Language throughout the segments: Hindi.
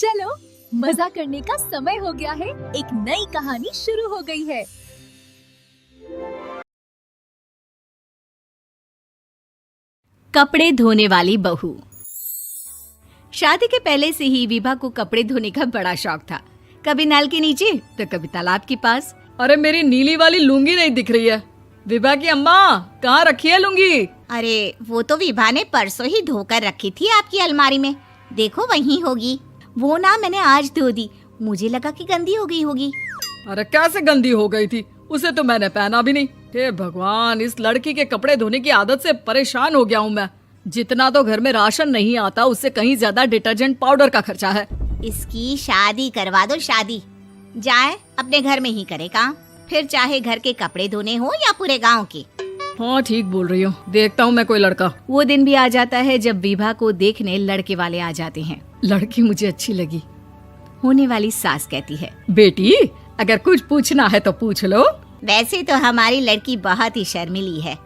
चलो मजा करने का समय हो गया है। एक नई कहानी शुरू हो गई है। कपड़े धोने वाली बहू। शादी के पहले से ही विभा को कपड़े धोने का बड़ा शौक था। कभी नल के नीचे तो कभी तालाब के पास। अरे मेरी नीली वाली लुंगी नहीं दिख रही है। विभा की अम्मा कहाँ रखी है लुंगी? अरे वो तो विभा ने परसों ही धोकर रखी थी आपकी अलमारी में। देखो वहीं होगी। वो ना मैंने आज धो दी, मुझे लगा कि गंदी हो गई होगी। अरे कैसे गंदी हो गई थी? उसे तो मैंने पहना भी नहीं। हे भगवान, इस लड़की के कपड़े धोने की आदत से परेशान हो गया हूँ मैं। जितना तो घर में राशन नहीं आता उससे कहीं ज्यादा डिटर्जेंट पाउडर का खर्चा है। इसकी शादी करवा दो, शादी जाए अपने घर में ही करे काम, फिर चाहे घर के कपड़े धोने हो या पूरे गांव के। हाँ ठीक बोल रही हूँ, देखता हूँ मैं कोई लड़का। वो दिन भी आ जाता है जब विभा को देखने लड़के वाले आ जाते हैं। लड़की मुझे अच्छी लगी। होने वाली सास कहती है, बेटी अगर कुछ पूछना है तो पूछ लो। वैसे तो हमारी लड़की बहुत ही शर्मीली है,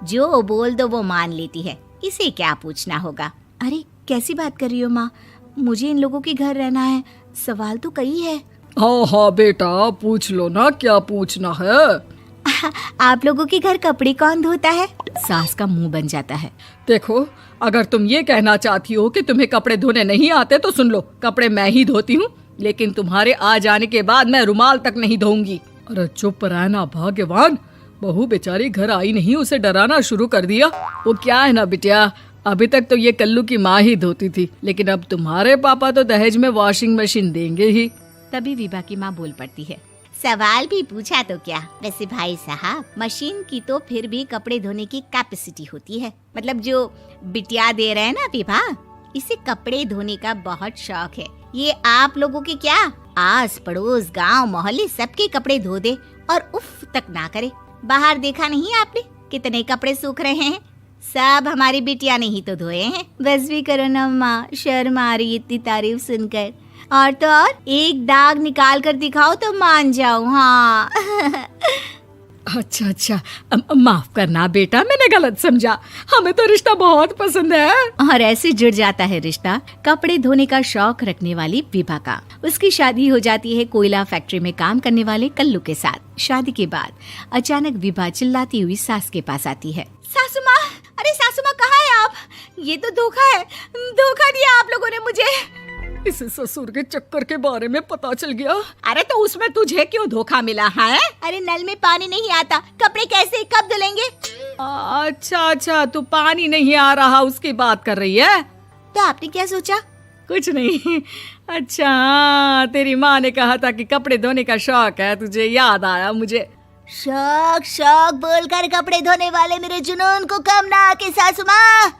जो बोल दो वो मान लेती है, इसे क्या पूछना होगा। अरे कैसी बात कर रही हो माँ, मुझे इन लोगों के घर रहना है, सवाल तो कई है। हाँ हाँ बेटा पूछ लो ना, क्या पूछना है। आप लोगों के घर कपड़े कौन धोता है? सास का मुंह बन जाता है। देखो अगर तुम ये कहना चाहती हो कि तुम्हें कपड़े धोने नहीं आते तो सुन लो, कपड़े मैं ही धोती हूँ, लेकिन तुम्हारे आ जाने के बाद मैं रुमाल तक नहीं धोऊंगी। अरे चुप रहना भाग्यवान, बहू बेचारी घर आई नहीं, उसे डराना शुरू कर दिया। वो क्या है ना बिटिया, अभी तक तो ये कल्लू की माँ ही धोती थी, लेकिन अब तुम्हारे पापा तो दहेज में वॉशिंग मशीन देंगे ही। तभी विभा की माँ बोल पड़ती है, सवाल भी पूछा तो क्या। वैसे भाई साहब, मशीन की तो फिर भी कपड़े धोने की कैपेसिटी होती है। मतलब जो बिटिया दे रहे हैं ना विभा, इसे कपड़े धोने का बहुत शौक है। ये आप लोगों के क्या, आस पड़ोस गांव मोहल्ले सबके कपड़े धो दे और उफ तक ना करे। बाहर देखा नहीं आपने कितने कपड़े सूख रहे हैं? सब हमारी बिटिया ने ही तो धोए हैं। बस भी करो ना माँ, शर्म आ रही इतनी तारीफ सुनकर। और तो और एक दाग निकाल कर दिखाओ तो मान जाऊं। हाँ अच्छा माफ करना बेटा, मैंने गलत समझा। हमें तो रिश्ता बहुत पसंद है। और ऐसे जुड़ जाता है रिश्ता कपड़े धोने का शौक रखने वाली विभा का। उसकी शादी हो जाती है कोयला फैक्ट्री में काम करने वाले कल्लू के साथ। शादी के बाद अचानक विभा चिल्लाती हुई सास के पास आती है। सासू माँ, अरे सासू माँ कहाँ है आप? ये तो धोखा है, धोखा दिया आप लोगों ने मुझे। इसे ससुर के चक्कर के बारे में पता चल गया। अरे तो उसमें तुझे क्यों धोखा मिला है? अरे नल में पानी नहीं आता, कपड़े कैसे कब धुलेंगे? अच्छा तू पानी नहीं आ रहा उसकी बात कर रही है। तो आपने क्या सोचा? कुछ नहीं। अच्छा तेरी माँ ने कहा था कि कपड़े धोने का शौक है तुझे, याद आया मुझे। शौक बोलकर कपड़े धोने वाले मेरे जुनून को कम ना आके सासू माँ,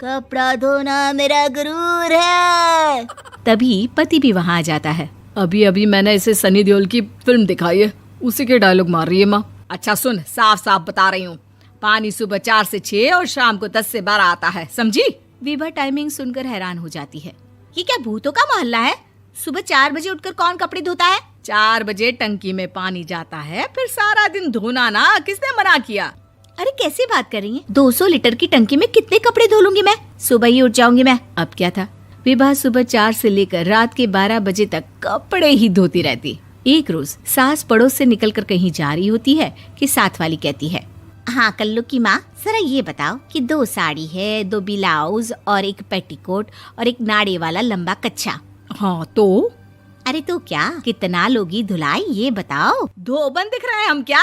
कपड़ा धोना मेरा गुरूर है। तभी पति भी वहाँ आ जाता है। अभी मैंने इसे सनी देओल की फिल्म दिखाई है, उसी के डायलॉग मार रही है माँ। अच्छा सुन, साफ साफ बता रही हूँ, पानी सुबह 4 से 6 और शाम को 10 से 12 आता है, समझी? विभा टाइमिंग सुनकर हैरान हो जाती है। ये क्या भूतों का मोहल्ला है? सुबह 4 बजे उठकर कौन कपड़े धोता है? 4 बजे टंकी में पानी जाता है, फिर सारा दिन धोना ना, किसने मना किया? अरे कैसी बात कर रही हैं? 200 लीटर की टंकी में कितने कपड़े धो लूंगी मैं? सुबह ही उठ जाऊंगी मैं। अब क्या था, विभा सुबह 4 से लेकर रात के 12 बजे तक कपड़े ही धोती रहती। एक रोज सास पड़ोस से निकलकर कहीं जा रही होती है कि साथ वाली कहती है, हाँ कल्लू की माँ, जरा ये बताओ कि 2 साड़ी है, 2 ब्लाउज और एक पेटीकोट और एक नाड़े वाला लंबा कच्छा। हाँ तो? अरे तो क्या, कितना लोगी धुलाई ये बताओ। धोबन दिख रहे हैं हम क्या?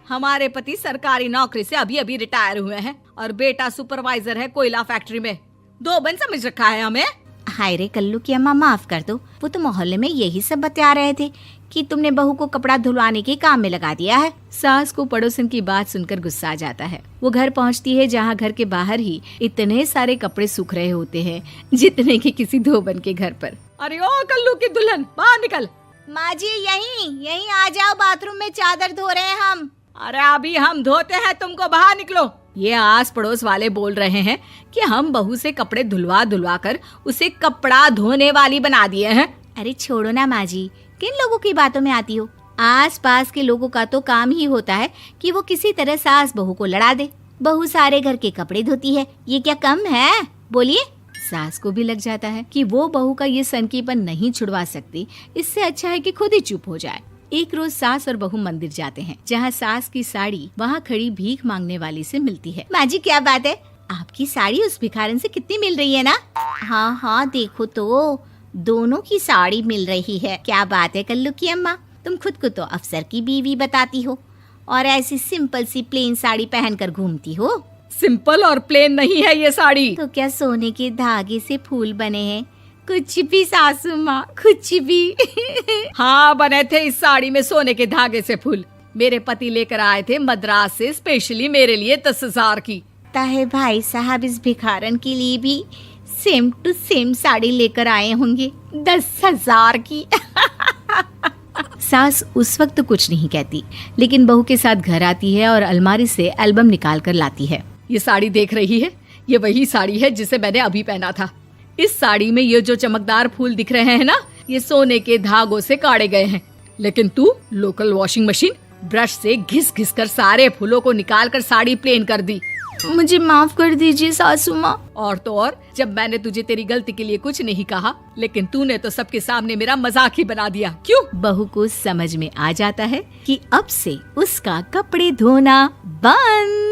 हमारे पति सरकारी नौकरी से अभी रिटायर हुए हैं और बेटा सुपरवाइजर है कोयला फैक्ट्री में। धोबन समझ रखा है हमें? हाय रे कल्लू की अम्मा, माफ कर दो, वो तो मोहल्ले में यही सब बता रहे थे कि तुमने बहू को कपड़ा धुलवाने के काम में लगा दिया है। सास को पड़ोसन की बात सुनकर गुस्सा आ जाता है। वो घर पहुंचती है जहां घर के बाहर ही इतने सारे कपड़े सूख रहे होते हैं जितने कि किसी धोबन के घर पर। अरे ओ कल्लू की दुल्हन, बाहर निकल। माँ जी यहीं आ जाओ, बाथरूम में चादर धो रहे हैं हम। अरे अभी हम धोते हैं, तुमको बाहर निकलो। ये आस पड़ोस वाले बोल रहे हैं कि हम बहू से कपड़े धुलवा कर उसे कपड़ा धोने वाली बना दिए हैं। अरे छोड़ो ना माँ जी, किन लोगों की बातों में आती हो? आस पास के लोगों का तो काम ही होता है कि वो किसी तरह सास बहू को लड़ा दे। बहू सारे घर के कपड़े धोती है, ये क्या कम है? बोलिए। सास को भी लग जाता है कि वो बहू का ये सनकीपन नहीं छुड़वा सकती, इससे अच्छा है कि खुद ही चुप हो जाए। एक रोज सास और बहू मंदिर जाते हैं, जहाँ सास की साड़ी वहाँ खड़ी भीख मांगने वाली से मिलती है। माँ जी क्या बात है, आपकी साड़ी उस भिखारन से कितनी मिल रही है ना? हाँ हाँ देखो तो, दोनों की साड़ी मिल रही है। क्या बात है कल्लू की अम्मा, तुम खुद को तो अफसर की बीवी बताती हो और ऐसी सिंपल सी प्लेन साड़ी पहनकर घूमती हो। सिंपल और प्लेन नहीं है ये साड़ी। तो क्या सोने के धागे से फूल बने हैं? कुछ भी सासू माँ, कुछ भी। हाँ बने थे इस साड़ी में सोने के धागे से फूल। मेरे पति लेकर आए थे मद्रास से स्पेशली मेरे लिए 10,000 की। ताहे भाई साहब इस भिखारन के लिए भी सेम टू सेम साड़ी लेकर आए होंगे 10,000 की। सास उस वक्त तो कुछ नहीं कहती, लेकिन बहू के साथ घर आती है और अलमारी से एल्बम निकाल कर लाती है। ये साड़ी देख रही है, ये वही साड़ी है जिसे मैंने अभी पहना था। इस साड़ी में ये जो चमकदार फूल दिख रहे हैं ना, ये सोने के धागों से काढ़े गए हैं। लेकिन तू लोकल वॉशिंग मशीन ब्रश से घिस घिस कर सारे फूलों को निकाल कर साड़ी प्लेन कर दी। मुझे माफ कर दीजिए सासू माँ। और तो और, जब मैंने तुझे तेरी गलती के लिए कुछ नहीं कहा, लेकिन तूने तो सबके सामने मेरा मजाक ही बना दिया। क्यों? बहू को समझ में आ जाता है कि अब से उसका कपड़े धोना बंद।